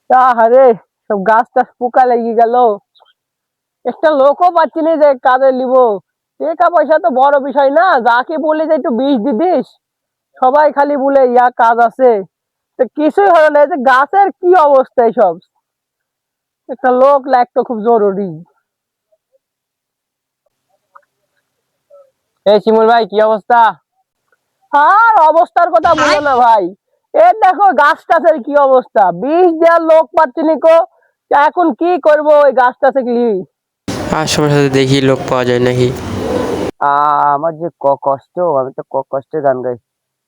আরে সব গাছ টাছ পোকা লেগে গেল। একটা লোকও পাচ্ছি না যে কাজে নিব। টাকা পয়সা তো বড় বিষয় না, যাকে বলে যে একটু বিষ দিদিস সবাই খালি বলে ইয়া কাজ আছে। তো কিছুই হলো না, এই যে গাছের কি অবস্থা সব। একটা লোক লাগতো খুব জরুরি। এই শিমুল ভাই, কি অবস্থা? আর অবস্থার কথা বলো না ভাই। এ দেখো গাছ টাছের কি অবস্থা, বিষ দেওয়ার লোক পাচ্ছি নিকো। এখন কি করবো ওই গাছ টাছে কি। আশেপাশে দেখি লোক পাওয়া যায় নাকি। আমার যে কষ্ট, আমি তো কষ্টের গান গাই।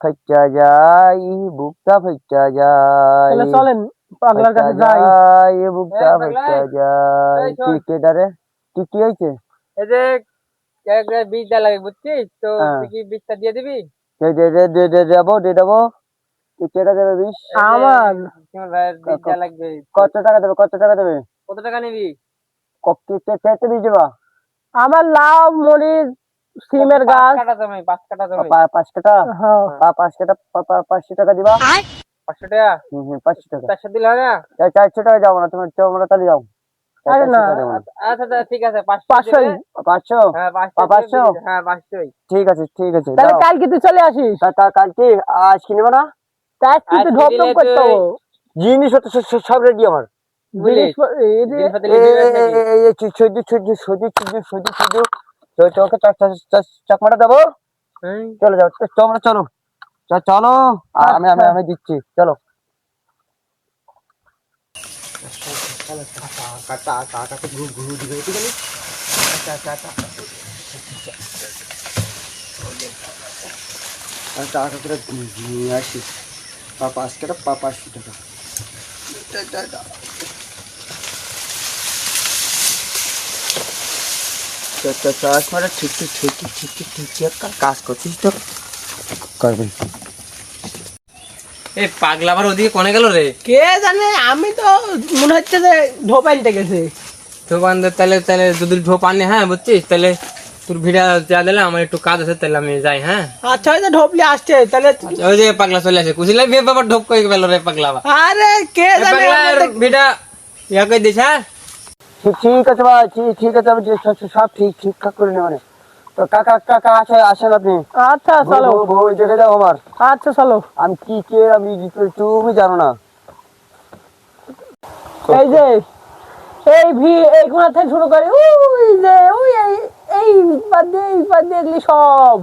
ফাইটা যাই বুকটা, ফাইটা যাই, তাহলে চলেন পাগলার ফাইটা কাছে যাই। যাই বুকটা, ফাইটা যাই। কি দারে, কি হয়েছে? এই যে বীজ দেওয়া লাগে বুঝছিস তো, হ্যাঁ। তুই কি বীজটা দিয়ে দিবি? দেবো। কি কেটা দেবে বিষ? আমার শিমুল ভাইয়ের বীজ দেওয়া লাগবে। কত টাকা দেবে, কত টাকা দেবে? কত টাকা নিবি? কেটে দিয়ে যাবা? আমার লাউ মরিচ সিমের গাছ। 5 কাঠা জমি, 5 কাঠা জমি। 5 কাটা, হ্যাঁ 5 কাটা, 500 টাকা দিবা। 500 টাকা? 500 টাকা। 400 দিলে হবে না? 400 টাকা যাবো না, তোমরা তাহলে যাও। আরে না, 400 টাকা দেবো না। আচ্ছা আচ্ছা, ঠিক আছে, 500 500। দিলে। 500? হ্যাঁ 500? হ্যাঁ 500। ঠিক আছে, ঠিক আছে, তাহলে যাও। কালকে তুই চলে আসিস। কালকে আজ কিনবো না? তাই কিন্তু আজকে ঢপ দিলে ঢপ করতে হবে। জিনিস সব রেডি আমার। বুঝলি? এই যে জিনিসপত্র নিবি নাকি? তোকে চাকমাটা দেবো। চলো যাও, তোমরা চলো, চলো। আমি আমি আমি দিচ্ছি, চলো। টাকা করে নিয়ে আসি। 5 টাকা, 500 টাকা। চশমাটা ঠিক ঠিক ঠিক ঠিক ঠিক ঠিক ঠিক ঠিক কাজ করছিস তো করবেন। এই পাগলা আবার ওদিকে কোনে গেল রে? কে জানে, আমি তো মনে হচ্ছে যে ঢোপ আনতে গেছে। তো বান্ধব, তাহলে তাহলে যদি ঢোপ আনে, হ্যাঁ বুঝছিস, তাহলে তোর ভিড়া যা দিলে আমার একটু কাজ আছে, তাহলে আমি যাই। হ্যাঁ আচ্ছা ওই যে ঢোপলি আসছে তাহলে। ওই যে পাগলা চলে আসে, কুচিলে বিয়ে বাবার ঢোপ কই গেল রে পাগলা আবার। আরে কে এই জানে পাগলার ভিড়া ইয়া কই দিস। হ্যাঁ ঠিক আছে ভাই, ঠিক আছে, আমি সব ঠিকঠাক করে নেব। তো কাকা আসেন আপনি। আচ্ছা চলো। বই দেখে যাও আমার। আচ্ছা চলো। আমি কি আমি কি করি তুমি জানো না। এই যে এই এই কোণা থেকে শুরু করে ওই যে ওই এই বাদে এগুলি সব।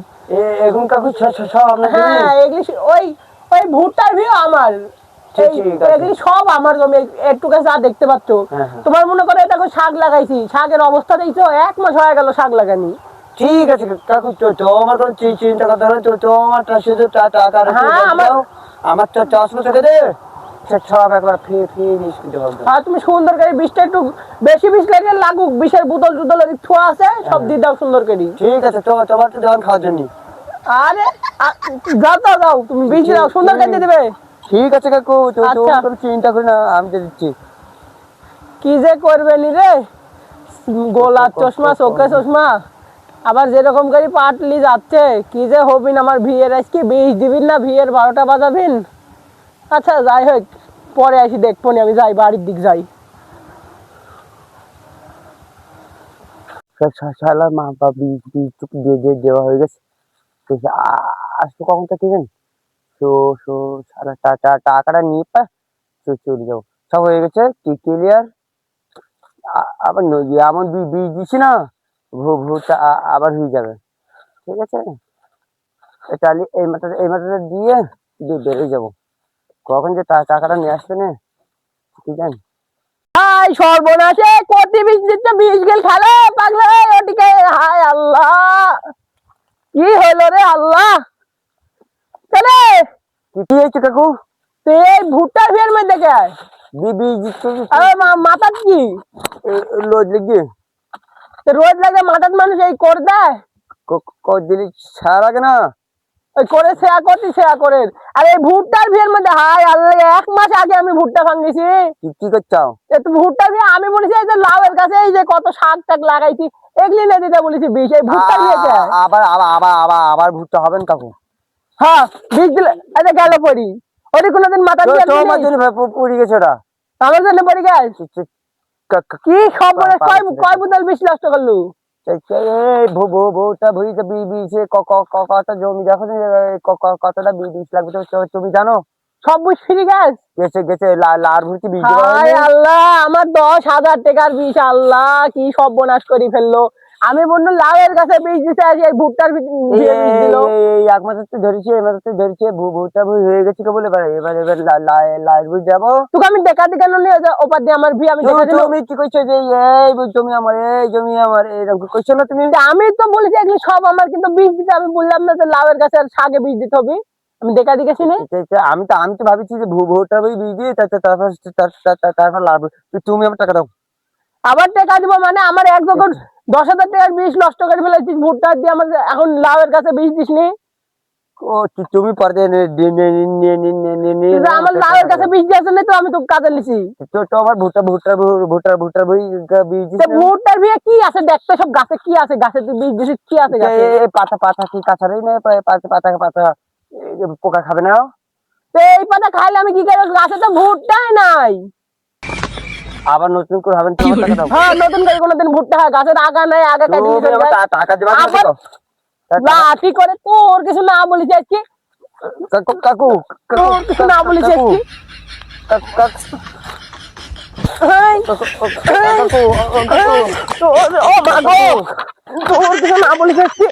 এখন কাকু সব আপনার জমি? হ্যাঁ এগুলি ওই ওই ভুট্টার ভিউ আমার। এই ঠিক আছে। এগুলি সব আমার জমি, একটু যা দেখতে পাচ্ছ। হ্যাঁ, হ্যাঁ। তোমার মনে করে দেখো শাক লাগাইছি, শাকের অবস্থা দেখছো, 1 মাস হয়ে গেল শাক লাগানি। ঠিক আছে কাকু, আমার কোনো চিন্তা করতে হবে না। আমার শুধু টাকা হ্যাঁ, আমার চশমা থেকে দে, সব একবার ফ্রি দিতে হবে। আর তুমি সুন্দর করে বিষটা একটু বেশি বিষ লেগে লাগুক, বিষের বোতল টুতল ছোঁয়া আছে সব দিয়ে দাও সুন্দর করে। ঠিক আছে, তোমার তো দেওয়ান খাওয়ার জন্য। আরে যাও তুমি বিষ দাও সুন্দর করে দিয়ে দেবে। ঠিক আছে কাকু, আচ্ছা। কোনো চিন্তা করি না, আমি তো দিচ্ছি। কি যে করবে নি রে, গোলার চশমা, চোখে চশমা, আবার যেরকম করে পাটলি যাচ্ছে, কি যে হবিন আমার বিয়ের। আজকে 20 দিবিন না বিয়ের 12টা বাজাবিন। আচ্ছা যাই হোক, পরে আসি দেখবো নি, আমি যাই বাড়ির দিক যাই। শালা মা বাবা দিয়ে দেওয়া হয়ে গেছে। আসতো কখন থেকে জানি। তো সারা টাকাটা নিয়ে চলে যাবো, সব হয়ে গেছে ক্লিয়ার। আবার এমন বীজ দিছি না, ভুট্টা আবার হয়ে যাবে। ঠিক আছে, তাহলে এই মাথাটা দিয়ে বেরিয়ে যাবো। কখন যে টাকাটা নিয়ে আসবে না কি জানি। হাই সর্বনাশে কতি বিষ দিচ্ছে, বিষ গেল খালে পাগলে ওটিকে। হায় আল্লাহ, কি হলো রে আল্লাহ। চলে কি হয়েছে কাকু? তুই এই ভুট্টার বিয়ের মধ্যে কে? বীজ আরে মাথার কি লোড লেগে রোজ লাগে মাথার মানুষ এই কর দেয়। দিলি সার আগে না ওই করে শেয়া করছি শেয়া করে। আর এই ভুট্টার বিয়ের মধ্যে হায় আল্লাহ, 1 মাস আগে আমি ভুট্টা ভাঙিছি। কি করছাও? ভুট্টার বিয়ে আমি বলেছি এই যে লাউয়ের কাছে এই যে কত শাক টাক লাগাইছি, এগুলি না দিতে বলেছি বিষ। এই ভুট্টার বিয়েতে আবার ভুট্টা হবেন কাকু? হ্যাঁ বিষ দিলে গেল পড়ি। ওটি কোনোদিন মাথা দিয়ে তোমার জন্য পড়ে গেছে ওটা। আমার জন্য পড়ে গেছ কি খবর কয় বোতল বিষ নষ্ট করলু ভোটা ভুইতে বিষ কত জমি দেখো কতটা বিষ লাগবে তুমি জানো? সব বিষ ফিরে গেছ গেছে লার ভুইতে বিষ হায় আল্লাহ আমার 10,000 টাকার বিষ আল্লাহ কি সর্বনাশ করে ফেললো আমি বললো লাউয়ের গাছে বিষ দিতে আসি এই ভুট্টার ভিতরে বিষ দিল এক মাস ধরেছে ভুট্টা ভুই হয়ে গেছে বলে এবার লাইট ভুই যাবো তোকে আমি দেখাতে কেন নিয়ে ওপার দিয়ে আমার ভি আমি দেখাতে তুমি কি কইছো যে এই জমি আমার এরকম কইছো না তুমি? আমি তো বলেছি এগুলো সব আমার কিন্তু বীজ দিতে আমি বললাম না যে লাউয়ের গাছে আর শাকে বীজ দিতে হবে আমি দেখা দিকেছি না আমি তো ভাবছি যে ভুট্টা ভুই বীজ দিয়ে তারপর লাভ তুমি আমার টাকা দাও আবার টাকা দিব মানে আমার এক যখন 10,000 টাকার বীজ নষ্ট করে ফেলেছিস ভুট্টা দিয়ে আমার এখন লাউয়ের গাছে বীজ দিস নি ও তুমি পরে আমার লাউয়ের গাছে বীজ দিয়েছ না তো আমি তো কাজে লিছি তো আমার ভুট্টার বই বীজ ভুট্টার বিয়ে কি আছে দেখতে সব গাছে কি আছে গাছে তুই বীজ দিছিস কি আছে গাছে পাতা কি কাঁচারই নেই পাতা পোকা খাবে না তো এই পাতা খাইলে আমি কি করে গাছে তো ভুট্টাই নাই আবার নতুন করে হবেন হ্যাঁ নতুন করে কোনোদিন ভুট্টা হয় গাছের আগা নাই আগা কাটিয়ে টাকা দেবা লাঠি করে তোর কিছু না বলিস আজকে কাকু তোর কিছু না বলিস আজকে তোর ও মা গো তোর কিছু না বলিস আজকে